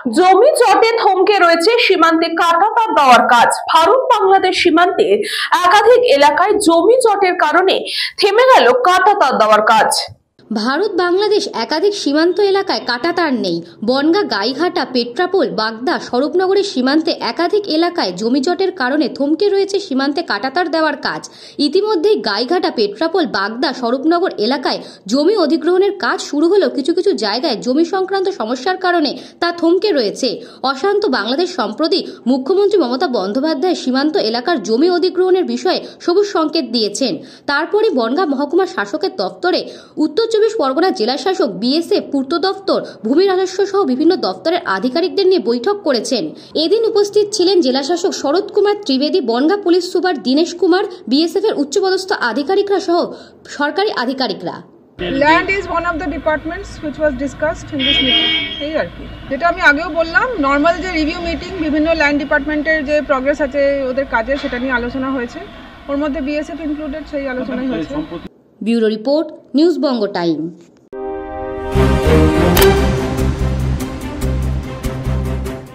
জমি জটে থমকে রয়েছে সীমান্তে কাঁটাতার দেওয়ার কাজ। ভারত বাংলাদেশ সীমান্তে একাধিক এলাকায় জমি জটের কারণে থেমে গেল কাঁটাতার দেওয়ার কাজ। ভারত বাংলাদেশ একাধিক সীমান্ত এলাকায় কাঁটাতার নেই। বনগাঁ, গাইঘাটা, পেট্রাপোল, বাগদা, স্বরূপনগরের সীমান্তে একাধিক এলাকায় জমিজটের কারণে থমকে রয়েছে সীমান্তে কাঁটাতার দেওয়ার কাজ। ইতিমধ্যেই গাইঘাটা, পেট্রাপোল, বাগদা, স্বরূপনগর এলাকায় জমি অধিগ্রহণের কাজ শুরু হলেও কিছু কিছু জায়গায় জমি সংক্রান্ত সমস্যার কারণে তা থমকে রয়েছে। অশান্ত বাংলাদেশ সম্প্রতি মুখ্যমন্ত্রী মমতা বন্দ্যোপাধ্যায় সীমান্ত এলাকার জমি অধিগ্রহণের বিষয়ে সবুজ সংকেত দিয়েছেন। তারপরে বনগাঁ মহকুমা শাসকের দপ্তরে উত্তর 24 পরগনা জেলা শাসক, বিএসএফ, পূর্ত দপ্তর, ভূমি রাজস্ব সহ বিভিন্ন দপ্তরের আধিকারিকদের নিয়ে বৈঠক করেছেন। এদিন উপস্থিত ছিলেন জেলা শাসক Sharat Kumar Trivedi, Bongaon police super Dinesh Kumar, BSF এর উচ্চপদস্থ আধিকারিকরা সহ সরকারি আধিকারিকরা। Land is one of the departments which was discussed in this meeting. এই আর কি, যেটা আমি আগেও বললাম, নর্মাল যে রিভিউ মিটিং বিভিন্ন ল্যান্ড ডিপার্টমেন্টের যে প্রগ্রেস আছে ওদের কাজে, সেটা নিয়ে আলোচনা হয়েছে। ওর মধ্যে বিএসএফ ইনক্লুডেড, সেই আলোচনাই হয়েছে। ব্যুরো রিপোর্ট, নিউজ বঙ্গ টাইম।